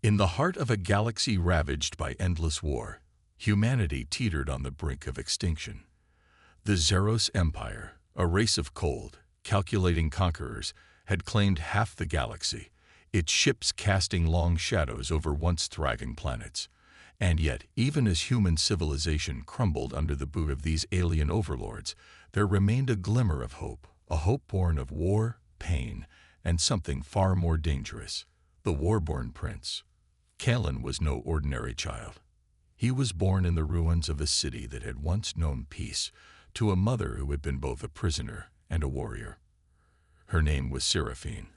In the heart of a galaxy ravaged by endless war, humanity teetered on the brink of extinction. The Zeros Empire, a race of cold, calculating conquerors, had claimed half the galaxy, its ships casting long shadows over once thriving planets. And yet, even as human civilization crumbled under the boot of these alien overlords, there remained a glimmer of hope, a hope born of war, pain, and something far more dangerous: the Warborn prince. Kalen was no ordinary child. He was born in the ruins of a city that had once known peace, to a mother who had been both a prisoner and a warrior. Her name was Seraphine,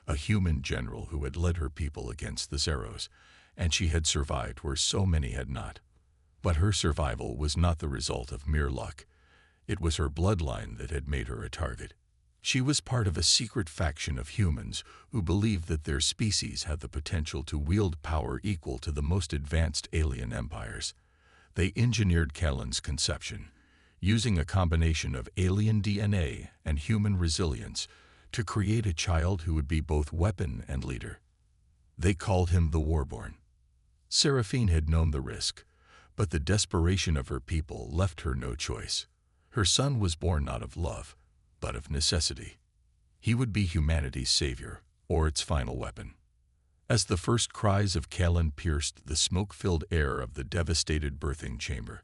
a human general who had led her people against the Zeros, and she had survived where so many had not. But her survival was not the result of mere luck. It was her bloodline that had made her a target. She was part of a secret faction of humans who believed that their species had the potential to wield power equal to the most advanced alien empires. They engineered Kalen's conception, using a combination of alien DNA and human resilience to create a child who would be both weapon and leader. They called him the Warborn. Seraphine had known the risk, but the desperation of her people left her no choice. Her son was born not of love, but of necessity. He would be humanity's savior, or its final weapon. As the first cries of Kalen pierced the smoke-filled air of the devastated birthing chamber,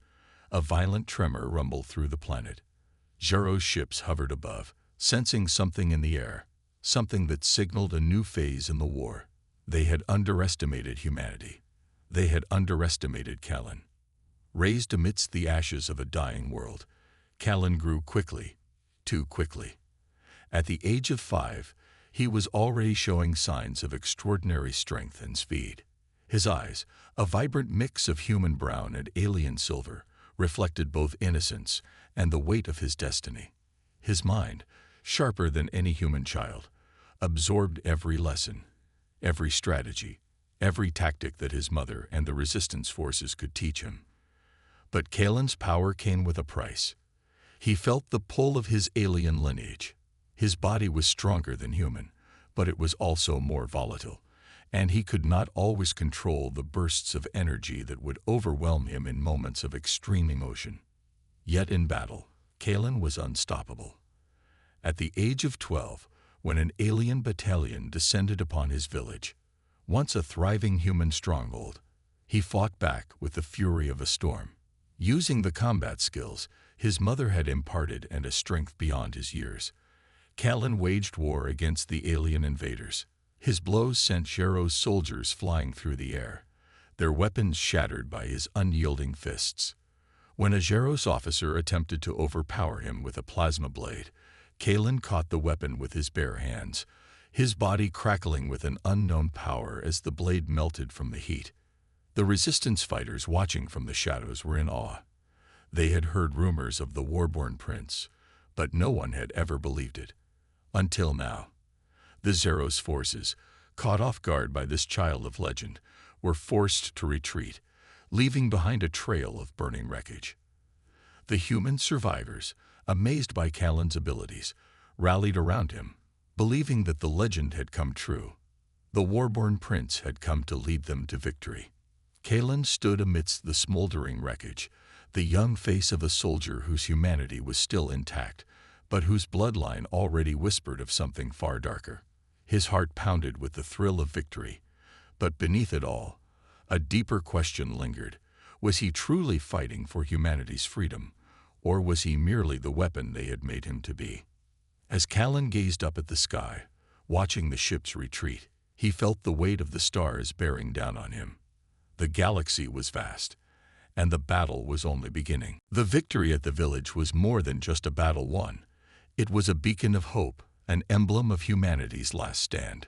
a violent tremor rumbled through the planet. Zero's ships hovered above, sensing something in the air, something that signaled a new phase in the war. They had underestimated humanity. They had underestimated Kalen. Raised amidst the ashes of a dying world, Kalen grew quickly, too quickly. At the age of 5, he was already showing signs of extraordinary strength and speed. His eyes, a vibrant mix of human brown and alien silver, reflected both innocence and the weight of his destiny. His mind, sharper than any human child, absorbed every lesson, every strategy, every tactic that his mother and the resistance forces could teach him. But Kalen's power came with a price. He felt the pull of his alien lineage. His body was stronger than human, but it was also more volatile, and he could not always control the bursts of energy that would overwhelm him in moments of extreme emotion. Yet in battle, Kalen was unstoppable. At the age of 12, when an alien battalion descended upon his village, once a thriving human stronghold, he fought back with the fury of a storm. Using the combat skills his mother had imparted and a strength beyond his years, Kalen waged war against the alien invaders. His blows sent Zero's soldiers flying through the air, their weapons shattered by his unyielding fists. When a Zeros officer attempted to overpower him with a plasma blade, Kalen caught the weapon with his bare hands, his body crackling with an unknown power as the blade melted from the heat. The resistance fighters watching from the shadows were in awe. They had heard rumors of the Warborn prince, but no one had ever believed it. Until now. The Zeros forces, caught off guard by this child of legend, were forced to retreat, leaving behind a trail of burning wreckage. The human survivors, amazed by Kalen's abilities, rallied around him, believing that the legend had come true. The Warborn prince had come to lead them to victory. Kalen stood amidst the smoldering wreckage, the young face of a soldier whose humanity was still intact, but whose bloodline already whispered of something far darker. His heart pounded with the thrill of victory, but beneath it all, a deeper question lingered. Was he truly fighting for humanity's freedom, or was he merely the weapon they had made him to be? As Kalen gazed up at the sky, watching the ships retreat, he felt the weight of the stars bearing down on him. The galaxy was vast, and the battle was only beginning. The victory at the village was more than just a battle won. It was a beacon of hope, an emblem of humanity's last stand.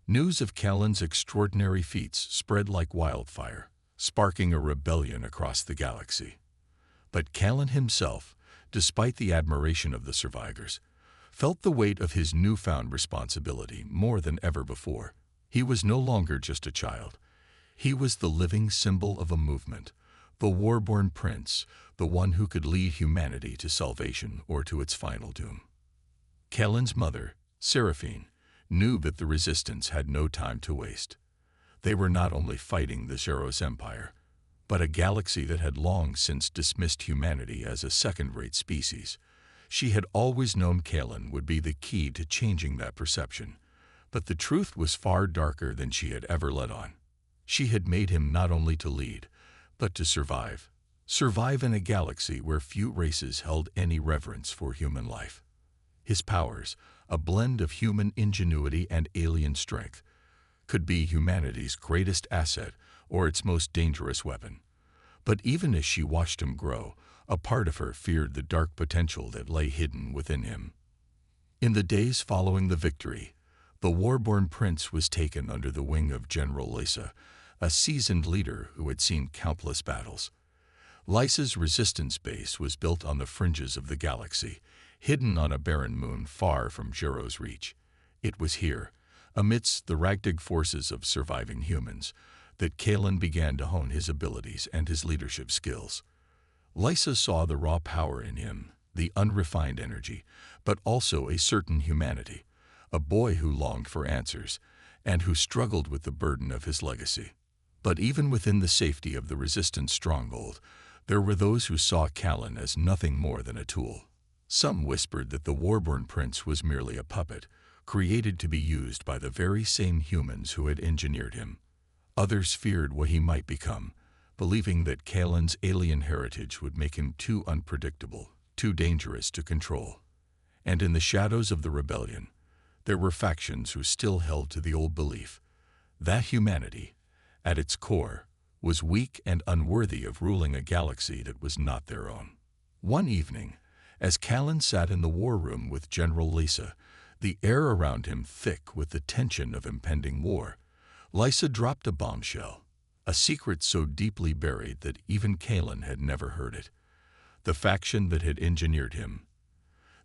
News of Kalen's extraordinary feats spread like wildfire, sparking a rebellion across the galaxy. But Kalen himself, despite the admiration of the survivors, felt the weight of his newfound responsibility more than ever before. He was no longer just a child. He was the living symbol of a movement, the Warborn prince, the one who could lead humanity to salvation or to its final doom. Kalen's mother, Seraphine, knew that the resistance had no time to waste. They were not only fighting the Zeros Empire, but a galaxy that had long since dismissed humanity as a second-rate species. She had always known Kalen would be the key to changing that perception, but the truth was far darker than she had ever let on. She had made him not only to lead, but to survive. Survive in a galaxy where few races held any reverence for human life. His powers, a blend of human ingenuity and alien strength, could be humanity's greatest asset or its most dangerous weapon. But even as she watched him grow, a part of her feared the dark potential that lay hidden within him. In the days following the victory, the Warborn prince was taken under the wing of General Lysa, a seasoned leader who had seen countless battles. Lysa's resistance base was built on the fringes of the galaxy, hidden on a barren moon far from Zero's reach. It was here, amidst the ragtag forces of surviving humans, that Kalen began to hone his abilities and his leadership skills. Lysa saw the raw power in him, the unrefined energy, but also a certain humanity, a boy who longed for answers and who struggled with the burden of his legacy. But even within the safety of the Resistance stronghold, there were those who saw Kalen as nothing more than a tool. Some whispered that the Warborn prince was merely a puppet, created to be used by the very same humans who had engineered him. Others feared what he might become, believing that Kalen's alien heritage would make him too unpredictable, too dangerous to control. And in the shadows of the rebellion, there were factions who still held to the old belief that humanity, at its core, was weak and unworthy of ruling a galaxy that was not their own. One evening, as Kalen sat in the war room with General Lysa, the air around him thick with the tension of impending war, Lysa dropped a bombshell, a secret so deeply buried that even Kalen had never heard it. The faction that had engineered him,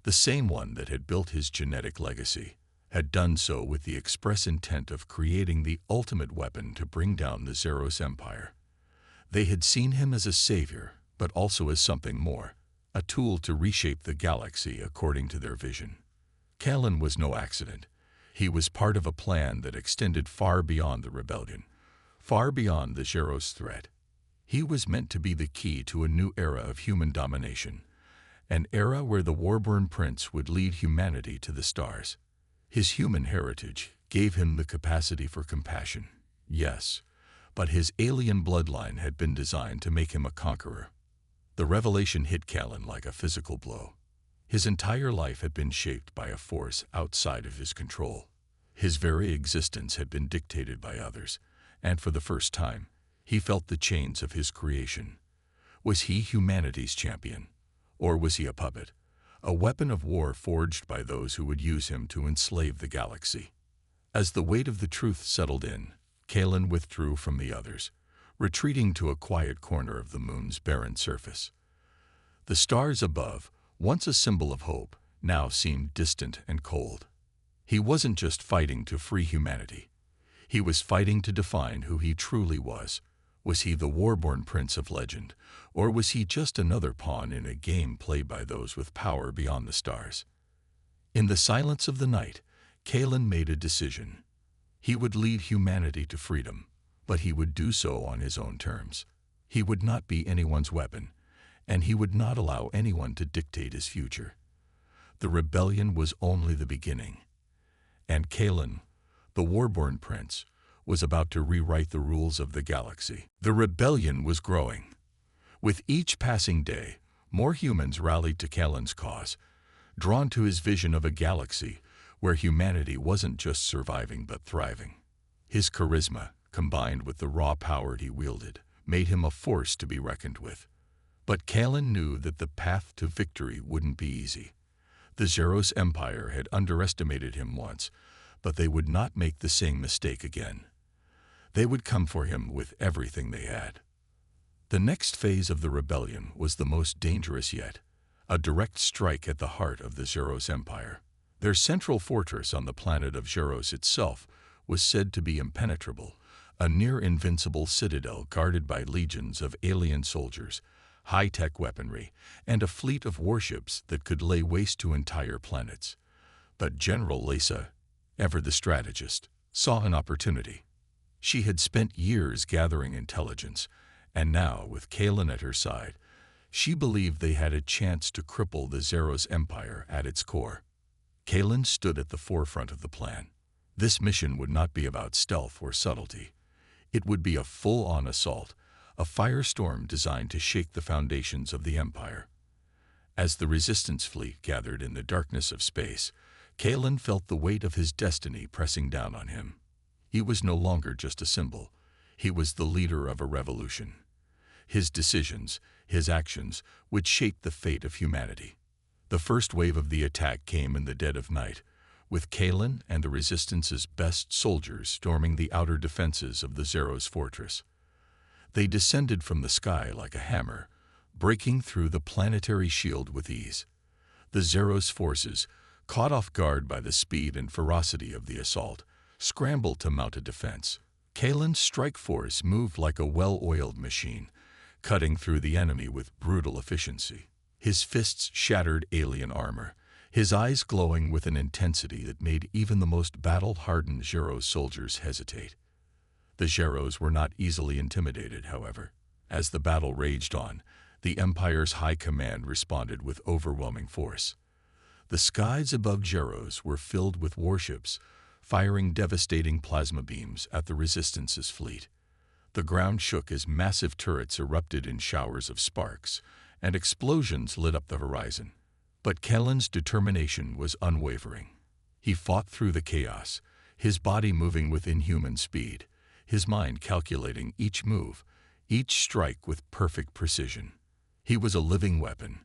the same one that had built his genetic legacy, had done so with the express intent of creating the ultimate weapon to bring down the Zeros Empire. They had seen him as a savior, but also as something more, a tool to reshape the galaxy according to their vision. Kalen was no accident. He was part of a plan that extended far beyond the rebellion, far beyond the Zeros threat. He was meant to be the key to a new era of human domination, an era where the Warborn prince would lead humanity to the stars. His human heritage gave him the capacity for compassion, yes, but his alien bloodline had been designed to make him a conqueror. The revelation hit Kalen like a physical blow. His entire life had been shaped by a force outside of his control. His very existence had been dictated by others, and for the first time, he felt the chains of his creation. Was he humanity's champion? Or was he a puppet, a weapon of war forged by those who would use him to enslave the galaxy? As the weight of the truth settled in, Kalen withdrew from the others, retreating to a quiet corner of the moon's barren surface. The stars above, once a symbol of hope, now seemed distant and cold. He wasn't just fighting to free humanity. He was fighting to define who he truly was. Was he the Warborn prince of legend, or was he just another pawn in a game played by those with power beyond the stars? In the silence of the night, Kalen made a decision. He would lead humanity to freedom, but he would do so on his own terms. He would not be anyone's weapon, and he would not allow anyone to dictate his future. The rebellion was only the beginning, and Kalen, the Warborn prince, was about to rewrite the rules of the galaxy. The rebellion was growing. With each passing day, more humans rallied to Kalen's cause, drawn to his vision of a galaxy where humanity wasn't just surviving but thriving. His charisma, combined with the raw power he wielded, made him a force to be reckoned with. But Kalen knew that the path to victory wouldn't be easy. The Zeros Empire had underestimated him once, but they would not make the same mistake again. They would come for him with everything they had. The next phase of the rebellion was the most dangerous yet, a direct strike at the heart of the Zeros Empire. Their central fortress on the planet of Zeros itself was said to be impenetrable, a near-invincible citadel guarded by legions of alien soldiers, high-tech weaponry, and a fleet of warships that could lay waste to entire planets. But General Lysa, ever the strategist, saw an opportunity. She had spent years gathering intelligence, and now, with Kalen at her side, she believed they had a chance to cripple the Zeros Empire at its core. Kalen stood at the forefront of the plan. This mission would not be about stealth or subtlety. It would be a full-on assault, a firestorm designed to shake the foundations of the Empire. As the Resistance fleet gathered in the darkness of space, Kalen felt the weight of his destiny pressing down on him. He was no longer just a symbol. He was the leader of a revolution. His decisions, his actions, would shape the fate of humanity. The first wave of the attack came in the dead of night, with Kalen and the Resistance's best soldiers storming the outer defenses of the Zeros fortress. They descended from the sky like a hammer, breaking through the planetary shield with ease. The Zeros forces, caught off guard by the speed and ferocity of the assault, scrambled to mount a defense. Kalen's strike force moved like a well-oiled machine, cutting through the enemy with brutal efficiency. His fists shattered alien armor, his eyes glowing with an intensity that made even the most battle-hardened Zeros soldiers hesitate. The Zeros were not easily intimidated, however. As the battle raged on, the Empire's high command responded with overwhelming force. The skies above Zeros were filled with warships, firing devastating plasma beams at the Resistance's fleet. The ground shook as massive turrets erupted in showers of sparks, and explosions lit up the horizon. But Kalen's determination was unwavering. He fought through the chaos, his body moving with inhuman speed, his mind calculating each move, each strike with perfect precision. He was a living weapon,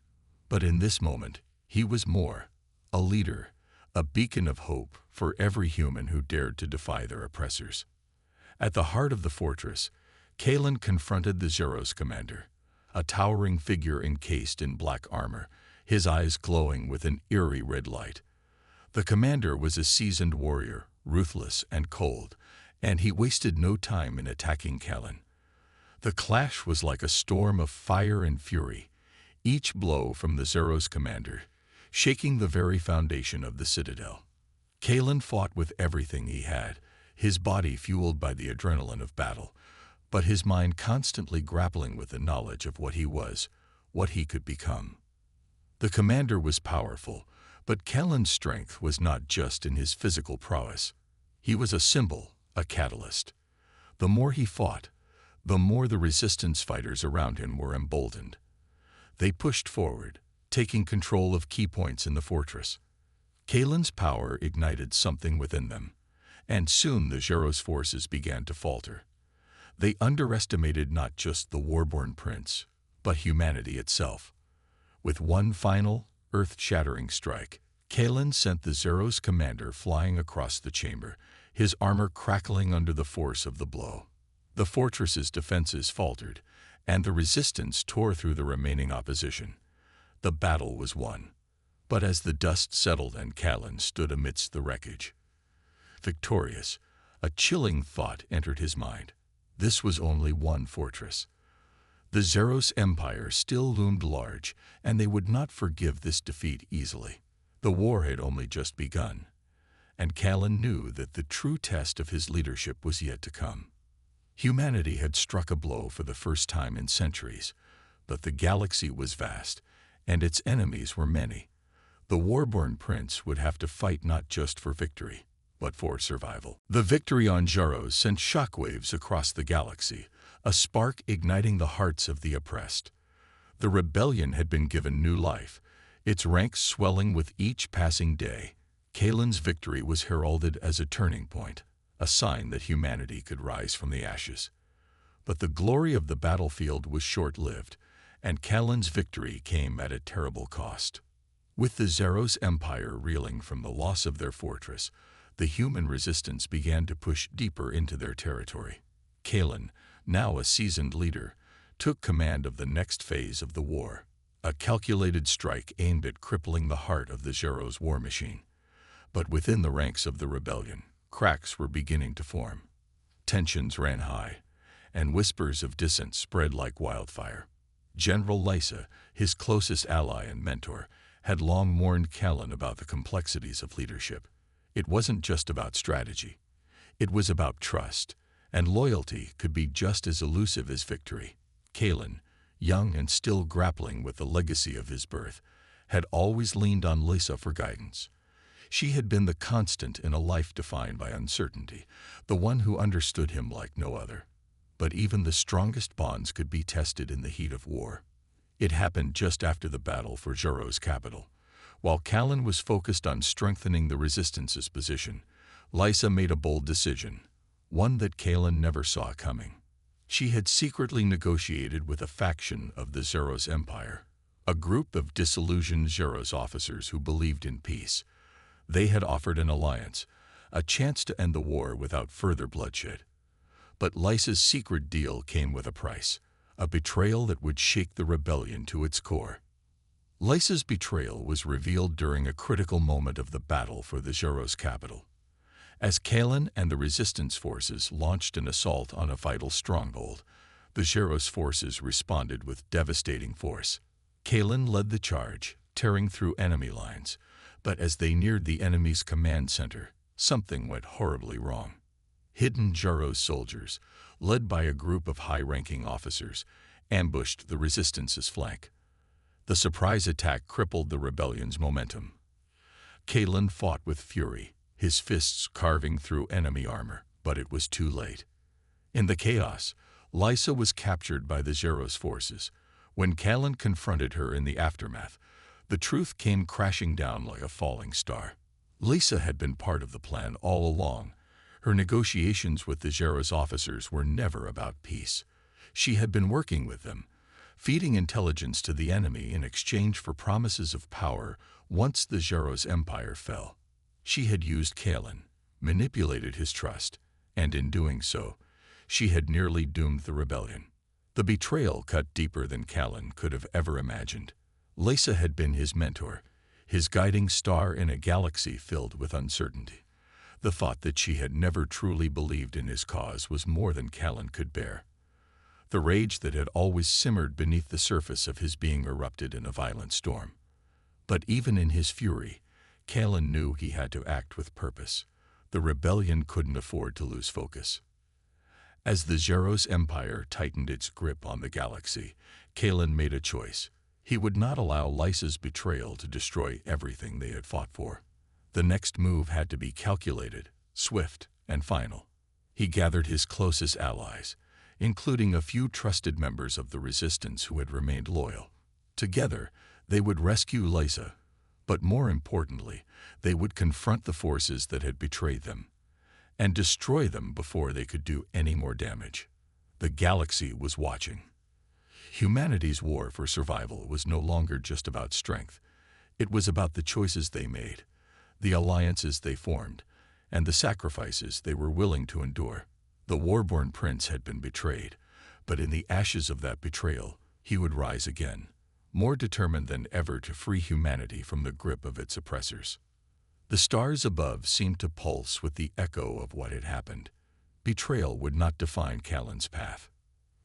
but in this moment, he was more, a leader, a beacon of hope for every human who dared to defy their oppressors. At the heart of the fortress, Kalen confronted the Zeros commander, a towering figure encased in black armor, his eyes glowing with an eerie red light. The commander was a seasoned warrior, ruthless and cold, and he wasted no time in attacking Kalen. The clash was like a storm of fire and fury, each blow from the Zeros commander, shaking the very foundation of the citadel. Kalen fought with everything he had, his body fueled by the adrenaline of battle, but his mind constantly grappling with the knowledge of what he was, what he could become. The commander was powerful, but Kalen's strength was not just in his physical prowess. He was a symbol, a catalyst. The more he fought, the more the Resistance fighters around him were emboldened. They pushed forward, taking control of key points in the fortress. Kalen's power ignited something within them, and soon the Zeros forces began to falter. They underestimated not just the Warborn prince, but humanity itself. With one final, earth-shattering strike, Kalen sent the Zeros commander flying across the chamber, his armor crackling under the force of the blow. The fortress's defenses faltered, and the Resistance tore through the remaining opposition. The battle was won. But as the dust settled and Kalen stood amidst the wreckage, victorious, a chilling thought entered his mind. This was only one fortress. The Zeros Empire still loomed large, and they would not forgive this defeat easily. The war had only just begun, and Kalen knew that the true test of his leadership was yet to come. Humanity had struck a blow for the first time in centuries, but the galaxy was vast, and its enemies were many. The Warborn prince would have to fight not just for victory, but for survival. The victory on Zeros sent shockwaves across the galaxy, a spark igniting the hearts of the oppressed. The rebellion had been given new life, its ranks swelling with each passing day. Kalen's victory was heralded as a turning point, a sign that humanity could rise from the ashes. But the glory of the battlefield was short-lived, and Kalen's victory came at a terrible cost. With the Zeros Empire reeling from the loss of their fortress, the human resistance began to push deeper into their territory. Kalen, now a seasoned leader, took command of the next phase of the war, a calculated strike aimed at crippling the heart of the Zeros war machine. But within the ranks of the rebellion, cracks were beginning to form. Tensions ran high, and whispers of dissent spread like wildfire. General Lysa, his closest ally and mentor, had long warned Kalen about the complexities of leadership. It wasn't just about strategy. It was about trust, and loyalty could be just as elusive as victory. Kalen, young and still grappling with the legacy of his birth, had always leaned on Lysa for guidance. She had been the constant in a life defined by uncertainty, the one who understood him like no other. But even the strongest bonds could be tested in the heat of war. It happened just after the battle for Zoro's capital. While Kalen was focused on strengthening the Resistance's position, Lysa made a bold decision, one that Kalen never saw coming. She had secretly negotiated with a faction of the Zeros Empire, a group of disillusioned Zeros officers who believed in peace. They had offered an alliance, a chance to end the war without further bloodshed. But Lysa's secret deal came with a price, a betrayal that would shake the rebellion to its core. Lysa's betrayal was revealed during a critical moment of the battle for the Zeros capital. As Kalen and the Resistance forces launched an assault on a vital stronghold, the Zeros forces responded with devastating force. Kalen led the charge, tearing through enemy lines, but as they neared the enemy's command center, something went horribly wrong. Hidden Zeros soldiers, led by a group of high-ranking officers, ambushed the Resistance's flank. The surprise attack crippled the rebellion's momentum. Kalen fought with fury, his fists carving through enemy armor, but it was too late. In the chaos, Lysa was captured by the Zeros forces. When Kalen confronted her in the aftermath, the truth came crashing down like a falling star. Lysa had been part of the plan all along. Her negotiations with the Zeros officers were never about peace. She had been working with them, feeding intelligence to the enemy in exchange for promises of power once the Zeros Empire fell. She had used Kalen, manipulated his trust, and in doing so, she had nearly doomed the rebellion. The betrayal cut deeper than Kalen could have ever imagined. Lysa had been his mentor, his guiding star in a galaxy filled with uncertainty. The thought that she had never truly believed in his cause was more than Kalen could bear. The rage that had always simmered beneath the surface of his being erupted in a violent storm. But even in his fury, Kalen knew he had to act with purpose. The rebellion couldn't afford to lose focus. As the Zeros Empire tightened its grip on the galaxy, Kalen made a choice. He would not allow Lysa's betrayal to destroy everything they had fought for. The next move had to be calculated, swift, and final. He gathered his closest allies, including a few trusted members of the Resistance who had remained loyal. Together, they would rescue Lysa, but more importantly, they would confront the forces that had betrayed them and destroy them before they could do any more damage. The galaxy was watching. Humanity's war for survival was no longer just about strength. It was about the choices they made, the alliances they formed, and the sacrifices they were willing to endure. The Warborn prince had been betrayed, but in the ashes of that betrayal, he would rise again, more determined than ever to free humanity from the grip of its oppressors. The stars above seemed to pulse with the echo of what had happened. Betrayal would not define Kalen's path.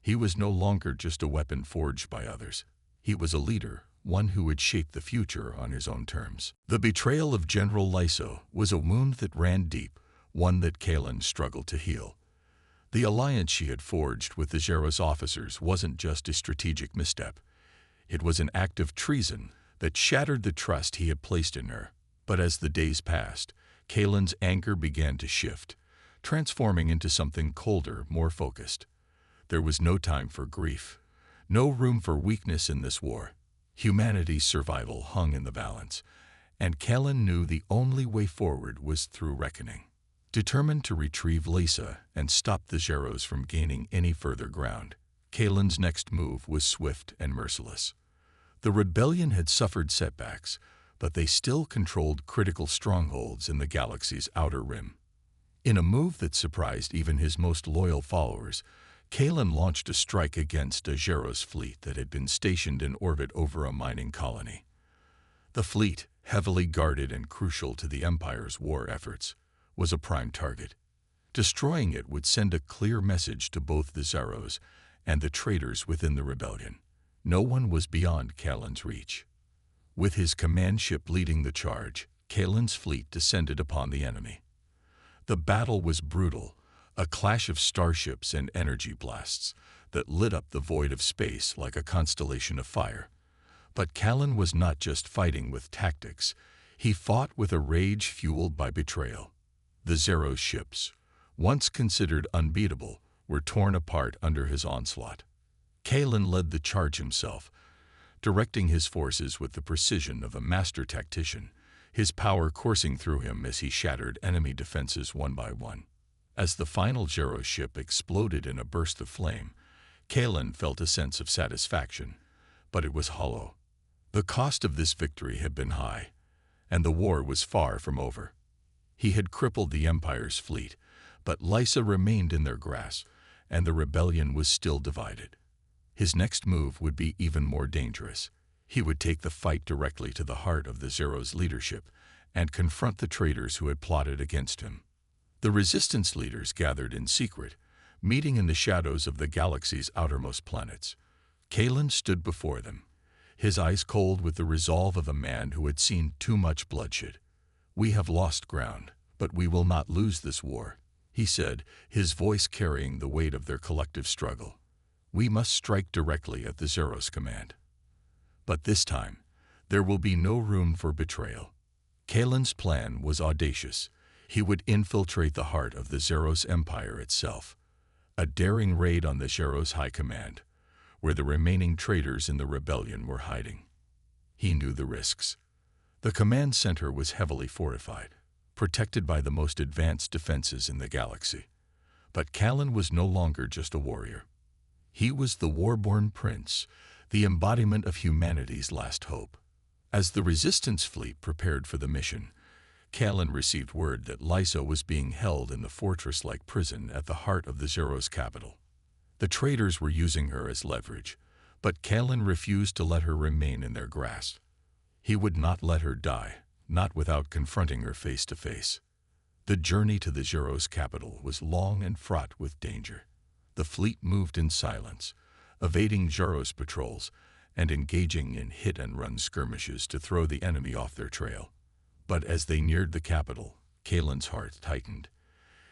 He was no longer just a weapon forged by others. He was a leader, one who would shape the future on his own terms. The betrayal of General Lysa was a wound that ran deep, one that Kalen struggled to heal. The alliance she had forged with the Zeros officers wasn't just a strategic misstep. It was an act of treason that shattered the trust he had placed in her. But as the days passed, Kalen's anger began to shift, transforming into something colder, more focused. There was no time for grief, no room for weakness in this war. Humanity's survival hung in the balance, and Kalen knew the only way forward was through reckoning. Determined to retrieve Lysa and stop the Zeros from gaining any further ground, Kalen's next move was swift and merciless. The rebellion had suffered setbacks, but they still controlled critical strongholds in the galaxy's outer rim. In a move that surprised even his most loyal followers, Kalen launched a strike against a Zeros fleet that had been stationed in orbit over a mining colony. The fleet, heavily guarded and crucial to the Empire's war efforts, was a prime target. Destroying it would send a clear message to both the Zeros and the traitors within the rebellion. No one was beyond Kalen's reach. With his command ship leading the charge, Kalen's fleet descended upon the enemy. The battle was brutal, a clash of starships and energy blasts that lit up the void of space like a constellation of fire. But Callan was not just fighting with tactics, he fought with a rage fueled by betrayal. The Zeros ships, once considered unbeatable, were torn apart under his onslaught. Callan led the charge himself, directing his forces with the precision of a master tactician, his power coursing through him as he shattered enemy defenses one by one. As the final Zeros ship exploded in a burst of flame, Callan felt a sense of satisfaction, but it was hollow. The cost of this victory had been high, and the war was far from over. He had crippled the Empire's fleet, but Lysa remained in their grasp, and the rebellion was still divided. His next move would be even more dangerous. He would take the fight directly to the heart of the Zeros' leadership and confront the traitors who had plotted against him. The resistance leaders gathered in secret, meeting in the shadows of the galaxy's outermost planets. Callan stood before them, his eyes cold with the resolve of a man who had seen too much bloodshed. "We have lost ground, but we will not lose this war," he said, his voice carrying the weight of their collective struggle. "We must strike directly at the Zeros' command. But this time, there will be no room for betrayal." Callan's plan was audacious. He would infiltrate the heart of the Zeros Empire itself, a daring raid on the Zeros High Command, where the remaining traitors in the rebellion were hiding. He knew the risks. The command center was heavily fortified, protected by the most advanced defenses in the galaxy. But Callan was no longer just a warrior. He was the Warborn prince, the embodiment of humanity's last hope. As the resistance fleet prepared for the mission, Callan received word that Lysa was being held in the fortress-like prison at the heart of the Zeros' capital. The traitors were using her as leverage, but Callan refused to let her remain in their grasp. He would not let her die, not without confronting her face to face. The journey to the Zeros' capital was long and fraught with danger. The fleet moved in silence, evading Zeros patrols and engaging in hit-and-run skirmishes to throw the enemy off their trail. But as they neared the capital, Callan's heart tightened.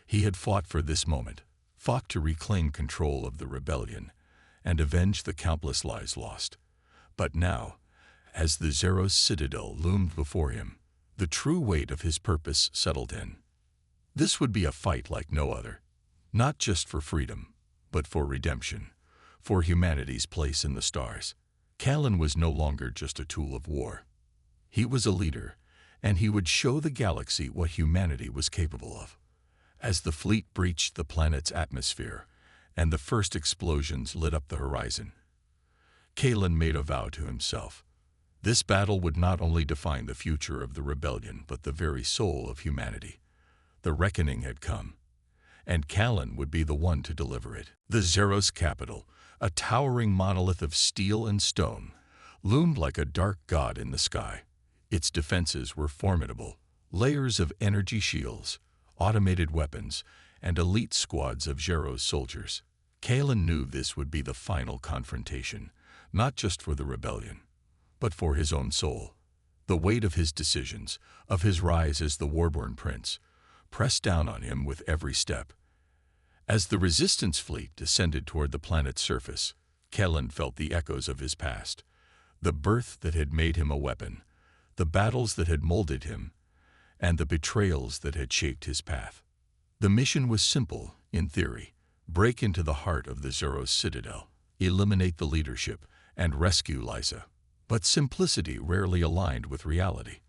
He had fought for this moment, fought to reclaim control of the rebellion and avenge the countless lives lost. But now, as the Zeros citadel loomed before him, the true weight of his purpose settled in. This would be a fight like no other, not just for freedom, but for redemption, for humanity's place in the stars. Callan was no longer just a tool of war. He was a leader, and he would show the galaxy what humanity was capable of. As the fleet breached the planet's atmosphere, and the first explosions lit up the horizon, Callan made a vow to himself. This battle would not only define the future of the rebellion, but the very soul of humanity. The reckoning had come, and Callan would be the one to deliver it. The Zeros capital, a towering monolith of steel and stone, loomed like a dark god in the sky. Its defenses were formidable, layers of energy shields, automated weapons, and elite squads of Zeros soldiers. Callan knew this would be the final confrontation, not just for the rebellion, but for his own soul. The weight of his decisions, of his rise as the Warborn prince, pressed down on him with every step. As the resistance fleet descended toward the planet's surface, Callan felt the echoes of his past, the birth that had made him a weapon, the battles that had molded him, and the betrayals that had shaped his path. The mission was simple, in theory: break into the heart of the Zeros citadel, eliminate the leadership, and rescue Lysa. But simplicity rarely aligned with reality.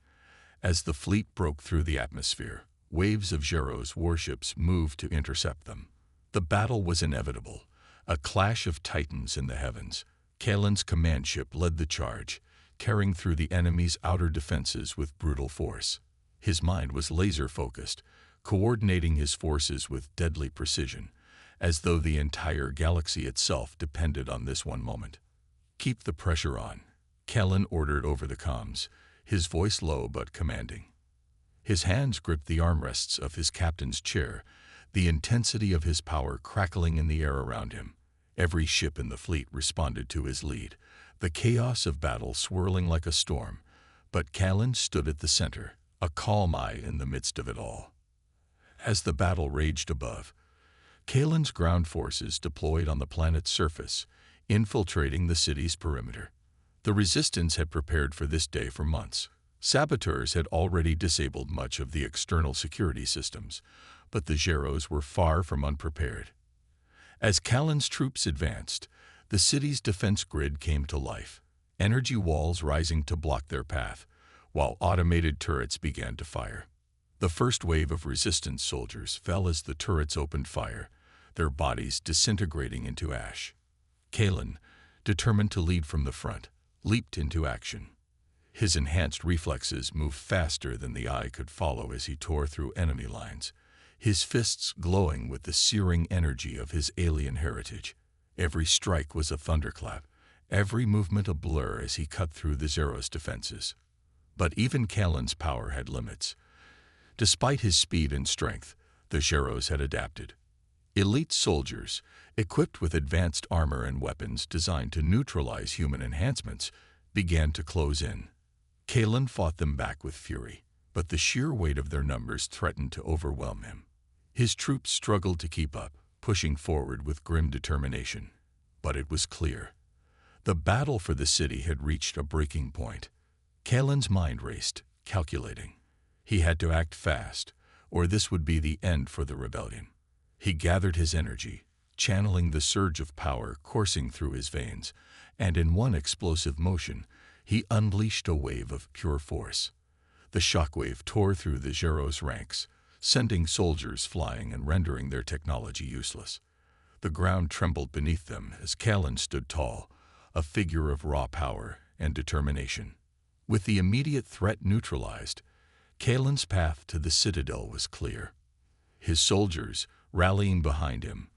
As the fleet broke through the atmosphere, waves of Zeros warships moved to intercept them. The battle was inevitable, a clash of titans in the heavens. Callan's command ship led the charge, tearing through the enemy's outer defenses with brutal force. His mind was laser-focused, coordinating his forces with deadly precision, as though the entire galaxy itself depended on this one moment. "Keep the pressure on," Callan ordered over the comms, his voice low but commanding. His hands gripped the armrests of his captain's chair, the intensity of his power crackling in the air around him. Every ship in the fleet responded to his lead, the chaos of battle swirling like a storm. But Callan stood at the center, a calm eye in the midst of it all. As the battle raged above, Kalen's ground forces deployed on the planet's surface, infiltrating the city's perimeter. The resistance had prepared for this day for months. Saboteurs had already disabled much of the external security systems, but the Zeros were far from unprepared. As Kalen's troops advanced, the city's defense grid came to life, energy walls rising to block their path, while automated turrets began to fire. The first wave of resistance soldiers fell as the turrets opened fire, their bodies disintegrating into ash. Kalen, determined to lead from the front, leaped into action. His enhanced reflexes moved faster than the eye could follow as he tore through enemy lines, his fists glowing with the searing energy of his alien heritage. Every strike was a thunderclap, every movement a blur as he cut through the Zeros' defenses. But even Kalen's power had limits. Despite his speed and strength, the Zeros had adapted. Elite soldiers, equipped with advanced armor and weapons designed to neutralize human enhancements, began to close in. Kalen fought them back with fury, but the sheer weight of their numbers threatened to overwhelm him. His troops struggled to keep up, pushing forward with grim determination. But it was clear. The battle for the city had reached a breaking point. Kalen's mind raced, calculating. He had to act fast, or this would be the end for the rebellion. He gathered his energy, channeling the surge of power coursing through his veins, and in one explosive motion, he unleashed a wave of pure force. The shockwave tore through the Zeros' ranks, sending soldiers flying and rendering their technology useless. The ground trembled beneath them as Kalen stood tall, a figure of raw power and determination. With the immediate threat neutralized, Kalen's path to the Citadel was clear. His soldiers, rallying behind him,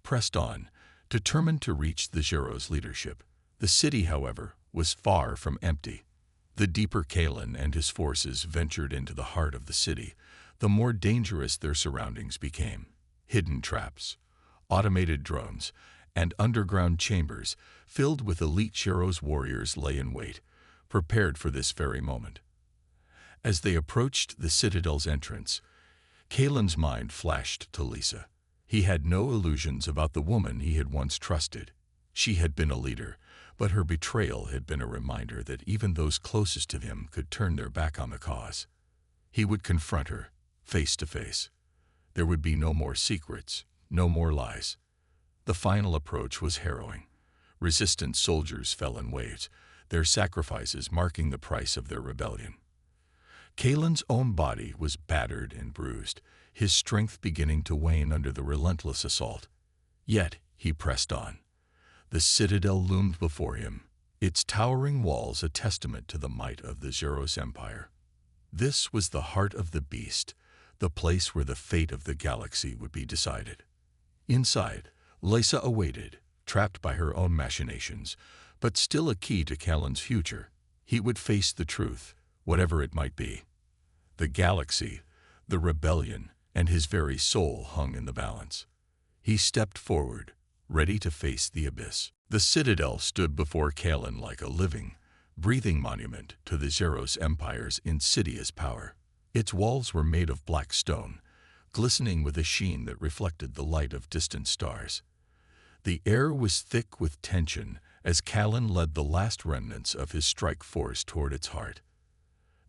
pressed on, determined to reach the Zeros' leadership. The city, however, was far from empty. The deeper Kalen and his forces ventured into the heart of the city, the more dangerous their surroundings became. Hidden traps, automated drones, and underground chambers filled with elite Zeros warriors lay in wait, prepared for this very moment. As they approached the Citadel's entrance, Kalen's mind flashed to Lisa. He had no illusions about the woman he had once trusted. She had been a leader, but her betrayal had been a reminder that even those closest to him could turn their back on the cause. He would confront her, face to face. There would be no more secrets, no more lies. The final approach was harrowing. Resistance soldiers fell in waves, their sacrifices marking the price of their rebellion. Kalen's own body was battered and bruised, his strength beginning to wane under the relentless assault. Yet he pressed on. The Citadel loomed before him, its towering walls a testament to the might of the Zeros Empire. This was the heart of the beast, the place where the fate of the galaxy would be decided. Inside, Lisa awaited, trapped by her own machinations, but still a key to Kalen's future. He would face the truth, whatever it might be. The galaxy, the rebellion, and his very soul hung in the balance. He stepped forward, ready to face the abyss. The Citadel stood before Kalen like a living, breathing monument to the Zeros Empire's insidious power. Its walls were made of black stone, glistening with a sheen that reflected the light of distant stars. The air was thick with tension as Kalen led the last remnants of his strike force toward its heart.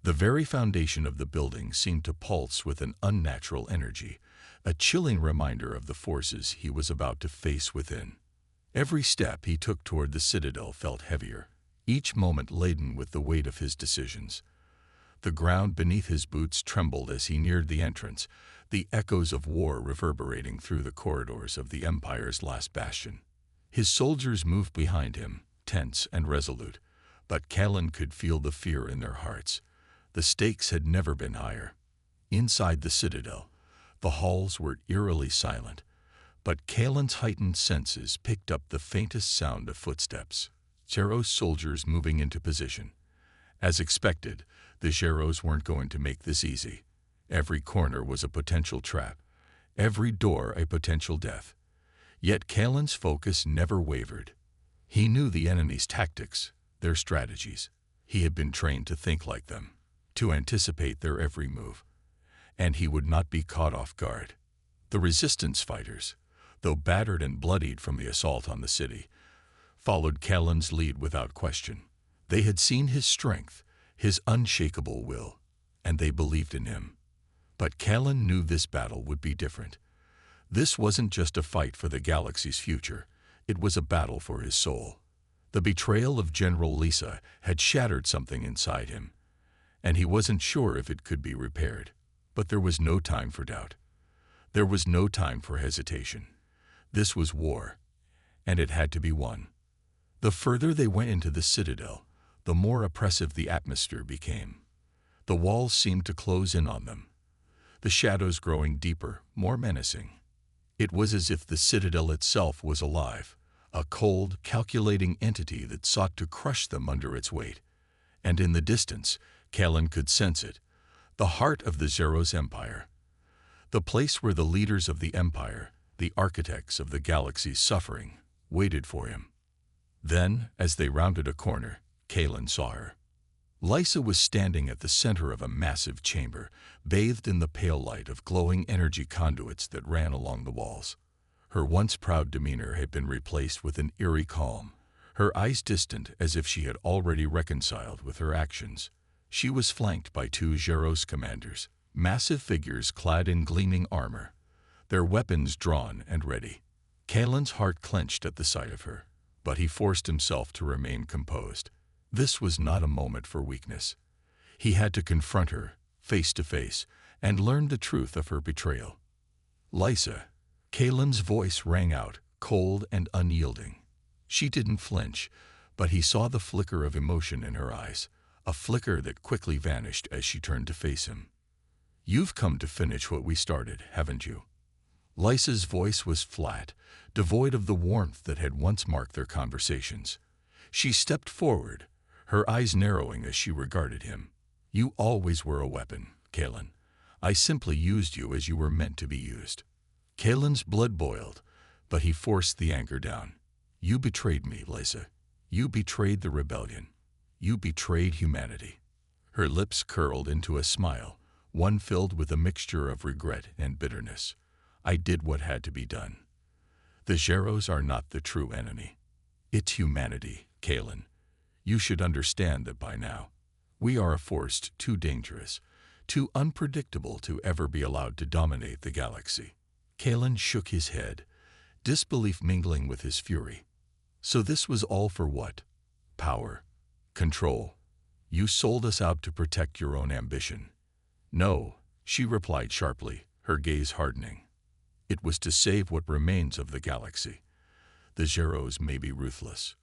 The very foundation of the building seemed to pulse with an unnatural energy, a chilling reminder of the forces he was about to face within. Every step he took toward the Citadel felt heavier, each moment laden with the weight of his decisions. The ground beneath his boots trembled as he neared the entrance, the echoes of war reverberating through the corridors of the Empire's last bastion. His soldiers moved behind him, tense and resolute, but Kalen could feel the fear in their hearts. The stakes had never been higher. Inside the Citadel, the halls were eerily silent, but Kalen's heightened senses picked up the faintest sound of footsteps, Zeros soldiers moving into position. As expected, the Zeros weren't going to make this easy. Every corner was a potential trap, every door a potential death. Yet Kalen's focus never wavered. He knew the enemy's tactics, their strategies. He had been trained to think like them, to anticipate their every move. And he would not be caught off guard. The resistance fighters, though battered and bloodied from the assault on the city, followed Callan's lead without question. They had seen his strength, his unshakable will, and they believed in him. But Callan knew this battle would be different. This wasn't just a fight for the galaxy's future, it was a battle for his soul. The betrayal of General Lisa had shattered something inside him, and he wasn't sure if it could be repaired. But there was no time for doubt. There was no time for hesitation. This was war, and it had to be won. The further they went into the citadel, the more oppressive the atmosphere became. The walls seemed to close in on them, the shadows growing deeper, more menacing. It was as if the citadel itself was alive, a cold, calculating entity that sought to crush them under its weight. And in the distance, Callan could sense it, the heart of the Zeros Empire. The place where the leaders of the Empire, the architects of the galaxy's suffering, waited for him. Then, as they rounded a corner, Callan saw her. Lisa was standing at the center of a massive chamber, bathed in the pale light of glowing energy conduits that ran along the walls. Her once proud demeanor had been replaced with an eerie calm, her eyes distant as if she had already reconciled with her actions. She was flanked by two Zeros commanders, massive figures clad in gleaming armor, their weapons drawn and ready. Callan's heart clenched at the sight of her, but he forced himself to remain composed. This was not a moment for weakness. He had to confront her, face to face, and learn the truth of her betrayal. Lisa. Callan's voice rang out, cold and unyielding. She didn't flinch, but he saw the flicker of emotion in her eyes, a flicker that quickly vanished as she turned to face him. "You've come to finish what we started, haven't you?" Lisa's voice was flat, devoid of the warmth that had once marked their conversations. She stepped forward, her eyes narrowing as she regarded him. "You always were a weapon, Callan. I simply used you as you were meant to be used." Callan's blood boiled, but he forced the anger down. "You betrayed me, Lisa. You betrayed the rebellion. You betrayed humanity." Her lips curled into a smile, one filled with a mixture of regret and bitterness. "I did what had to be done. The Zeros are not the true enemy. It's humanity, Callan. You should understand that by now. We are a force too dangerous, too unpredictable to ever be allowed to dominate the galaxy." Callan shook his head, disbelief mingling with his fury. "So this was all for what? Power? Control? You sold us out to protect your own ambition." "No," she replied sharply, her gaze hardening. "It was to save what remains of the galaxy. The Zeros may be ruthless,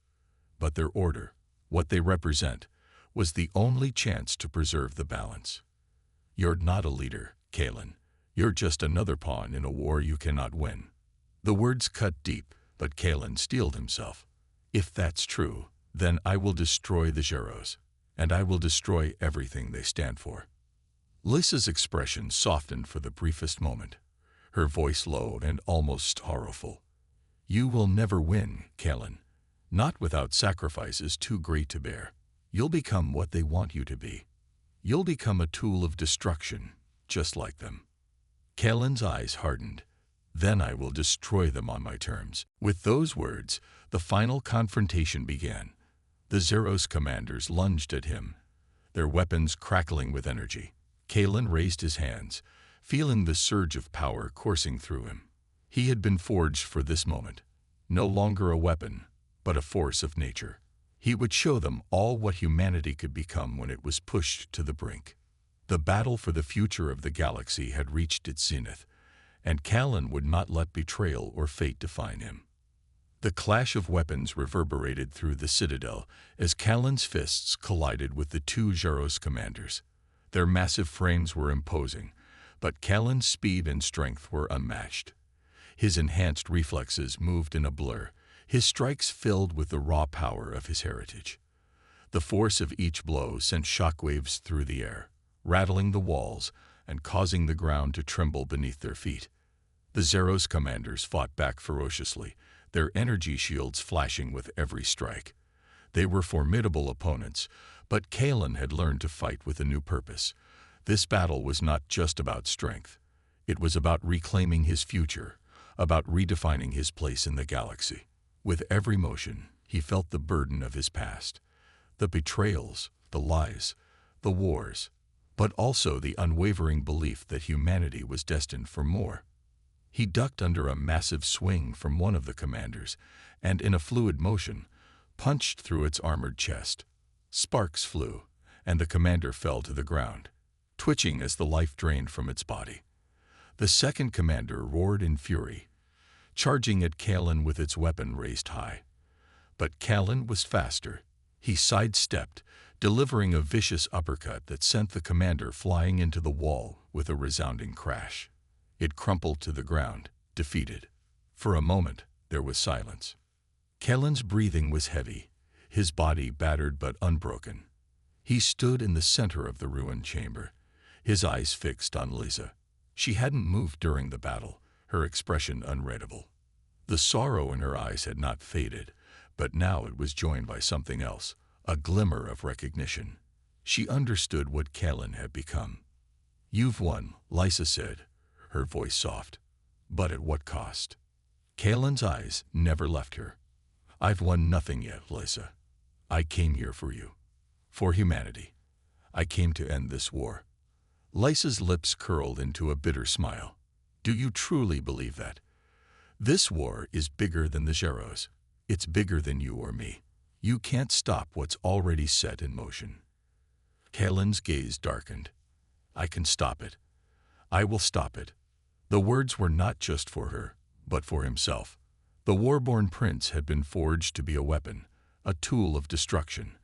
but their order, what they represent, was the only chance to preserve the balance. You're not a leader, Callan. You're just another pawn in a war you cannot win." The words cut deep, but Callan steeled himself. "If that's true, then I will destroy the Zeros, and I will destroy everything they stand for." Lisa's expression softened for the briefest moment, her voice low and almost sorrowful. "You will never win, Callan. Not without sacrifices too great to bear. You'll become what they want you to be. You'll become a tool of destruction, just like them." Callan's eyes hardened. "Then I will destroy them on my terms." With those words, the final confrontation began. The Zeros commanders lunged at him, their weapons crackling with energy. Callan raised his hands, feeling the surge of power coursing through him. He had been forged for this moment, no longer a weapon, but a force of nature. He would show them all what humanity could become when it was pushed to the brink. The battle for the future of the galaxy had reached its zenith, and Callan would not let betrayal or fate define him. The clash of weapons reverberated through the citadel as Callan's fists collided with the two Zeros commanders. Their massive frames were imposing, but Callan's speed and strength were unmatched. His enhanced reflexes moved in a blur, his strikes filled with the raw power of his heritage. The force of each blow sent shockwaves through the air, rattling the walls and causing the ground to tremble beneath their feet. The Zeros commanders fought back ferociously, their energy shields flashing with every strike. They were formidable opponents, but Callan had learned to fight with a new purpose. This battle was not just about strength. It was about reclaiming his future, about redefining his place in the galaxy. With every motion, he felt the burden of his past, the betrayals, the lies, the wars, but also the unwavering belief that humanity was destined for more. He ducked under a massive swing from one of the commanders, and in a fluid motion, punched through its armored chest. Sparks flew, and the commander fell to the ground, twitching as the life drained from its body. The second commander roared in fury, charging at Kalen with its weapon raised high. But Kalen was faster. He sidestepped, delivering a vicious uppercut that sent the commander flying into the wall with a resounding crash. It crumpled to the ground, defeated. For a moment, there was silence. Kalen's breathing was heavy, his body battered but unbroken. He stood in the center of the ruined chamber, his eyes fixed on Lisa. She hadn't moved during the battle, her expression unreadable. The sorrow in her eyes had not faded, but now it was joined by something else, a glimmer of recognition. She understood what Kalen had become. "You've won," Lisa said, her voice soft. "But at what cost?" Kalen's eyes never left her. "I've won nothing yet, Lisa. I came here for you. For humanity. I came to end this war." Lisa's lips curled into a bitter smile. "Do you truly believe that? This war is bigger than the Zeros. It's bigger than you or me. You can't stop what's already set in motion." Kalen's gaze darkened. "I can stop it. I will stop it." The words were not just for her, but for himself. The Warborn prince had been forged to be a weapon, a tool of destruction,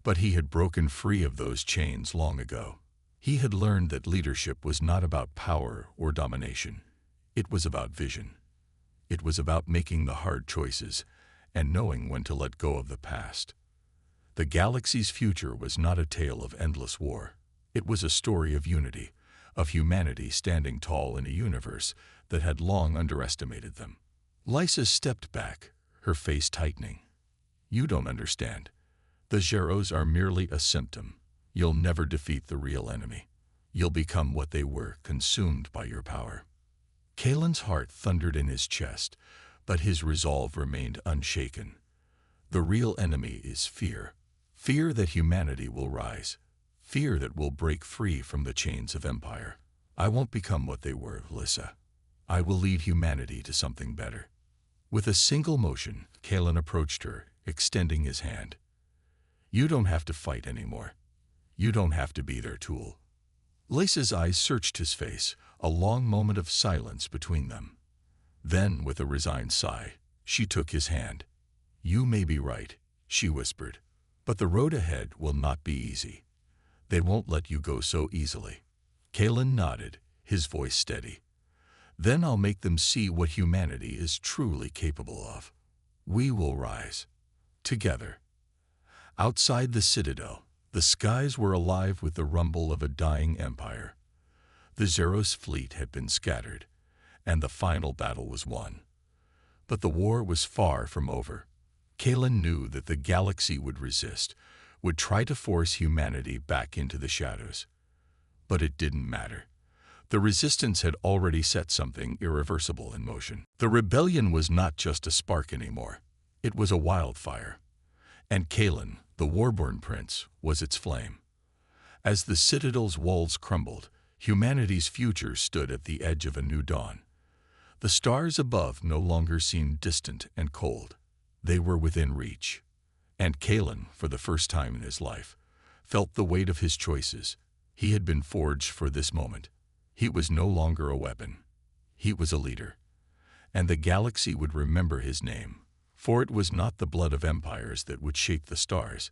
but he had broken free of those chains long ago. He had learned that leadership was not about power or domination. It was about vision. It was about making the hard choices and knowing when to let go of the past. The galaxy's future was not a tale of endless war. It was a story of unity, of humanity standing tall in a universe that had long underestimated them. Lisa stepped back, her face tightening. "You don't understand. The Zeros are merely a symptom. You'll never defeat the real enemy. You'll become what they were, consumed by your power." Kalen's heart thundered in his chest, but his resolve remained unshaken. The real enemy is fear. Fear that humanity will rise. Fear that will break free from the chains of empire. "I won't become what they were, Lisa. I will lead humanity to something better." With a single motion, Kalen approached her, extending his hand. "You don't have to fight anymore. You don't have to be their tool." Lisa's eyes searched his face, a long moment of silence between them. Then, with a resigned sigh, she took his hand. "You may be right," she whispered, "but the road ahead will not be easy. They won't let you go so easily." Kalen nodded, his voice steady. "Then I'll make them see what humanity is truly capable of. We will rise. Together." Outside the citadel, the skies were alive with the rumble of a dying empire. The Zeros fleet had been scattered, and the final battle was won. But the war was far from over. Kalen knew that the galaxy would resist, would try to force humanity back into the shadows. But it didn't matter. The resistance had already set something irreversible in motion. The rebellion was not just a spark anymore. It was a wildfire. And Kalen, the Warborn prince, was its flame. As the citadel's walls crumbled, humanity's future stood at the edge of a new dawn. The stars above no longer seemed distant and cold. They were within reach. And Kalen, for the first time in his life, felt the weight of his choices. He had been forged for this moment. He was no longer a weapon. He was a leader. And the galaxy would remember his name, for it was not the blood of empires that would shake the stars,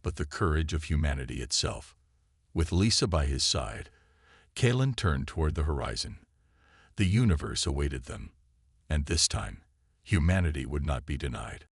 but the courage of humanity itself. With Lisa by his side, Kalen turned toward the horizon. The universe awaited them, and this time, humanity would not be denied.